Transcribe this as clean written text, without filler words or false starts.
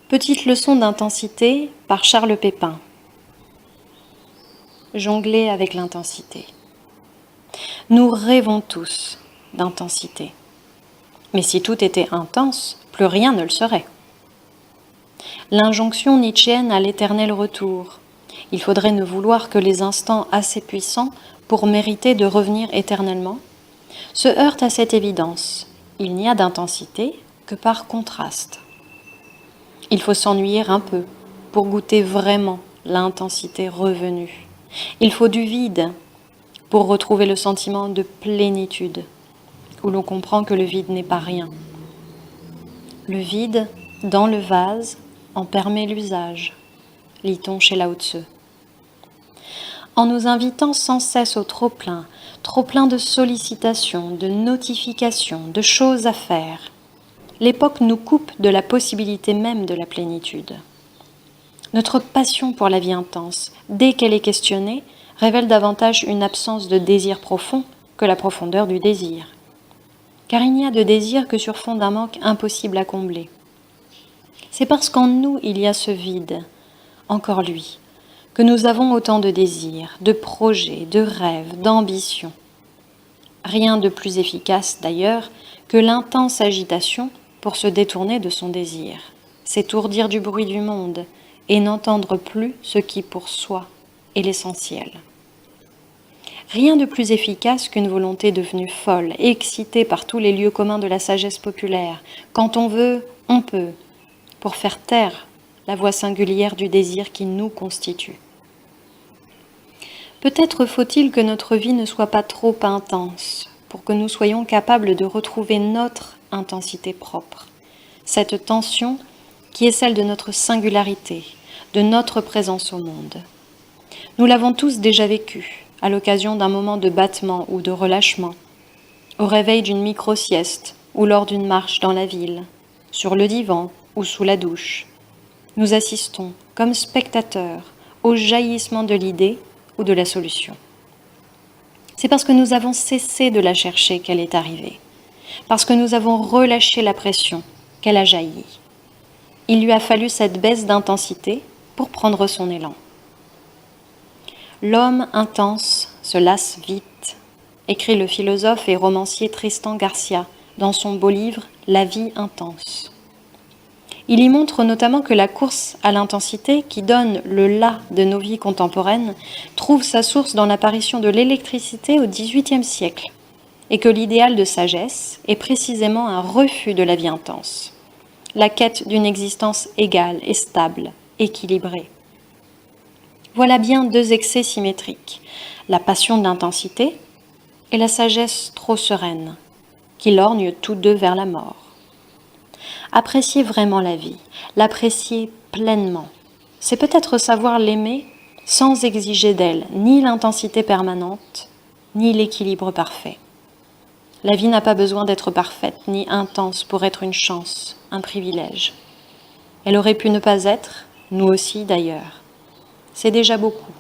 Petite leçon d'intensité par Charles Pépin. Jongler avec l'intensité. Nous rêvons tous d'intensité. Mais si tout était intense, plus rien ne le serait. L'injonction nietzschéenne à l'éternel retour. Il faudrait ne vouloir que les instants assez puissants pour mériter de revenir éternellement, se heurte à cette évidence. Il n'y a d'intensité que par contraste. Il faut s'ennuyer un peu pour goûter vraiment l'intensité revenue. Il faut du vide pour retrouver le sentiment de plénitude, où l'on comprend que le vide n'est pas rien. Le vide, dans le vase, en permet l'usage, lit-on chez Lao Tse. En nous invitant sans cesse au trop-plein de sollicitations, de notifications, de choses à faire, l'époque nous coupe de la possibilité même de la plénitude. Notre passion pour la vie intense, dès qu'elle est questionnée, révèle davantage une absence de désir profond que la profondeur du désir. Car il n'y a de désir que sur fond d'un manque impossible à combler. C'est parce qu'en nous il y a ce vide, encore lui, que nous avons autant de désirs, de projets, de rêves, d'ambitions. Rien de plus efficace d'ailleurs que l'intense agitation pour se détourner de son désir, s'étourdir du bruit du monde et n'entendre plus ce qui pour soi est l'essentiel. Rien de plus efficace qu'une volonté devenue folle, excitée par tous les lieux communs de la sagesse populaire. Quand on veut, on peut, pour faire taire la voix singulière du désir qui nous constitue. Peut-être faut-il que notre vie ne soit pas trop intense pour que nous soyons capables de retrouver notre intensité propre, cette tension qui est celle de notre singularité, de notre présence au monde. Nous l'avons tous déjà vécu, à l'occasion d'un moment de battement ou de relâchement, au réveil d'une micro-sieste ou lors d'une marche dans la ville, sur le divan ou sous la douche. Nous assistons, comme spectateurs, au jaillissement de l'idée ou de la solution. C'est parce que nous avons cessé de la chercher qu'elle est arrivée, parce que nous avons relâché la pression qu'elle a jailli. Il lui a fallu cette baisse d'intensité pour prendre son élan. L'homme intense se lasse vite, écrit le philosophe et romancier Tristan Garcia dans son beau livre La vie intense. Il y montre notamment que la course à l'intensité, qui donne le là de nos vies contemporaines, trouve sa source dans l'apparition de l'électricité au XVIIIe siècle, et que l'idéal de sagesse est précisément un refus de la vie intense, la quête d'une existence égale et stable, équilibrée. Voilà bien deux excès symétriques, la passion de l'intensité et la sagesse trop sereine, qui lorgnent tous deux vers la mort. Apprécier vraiment la vie, l'apprécier pleinement, c'est peut-être savoir l'aimer sans exiger d'elle ni l'intensité permanente, ni l'équilibre parfait. La vie n'a pas besoin d'être parfaite ni intense pour être une chance, un privilège. Elle aurait pu ne pas être, nous aussi d'ailleurs. C'est déjà beaucoup.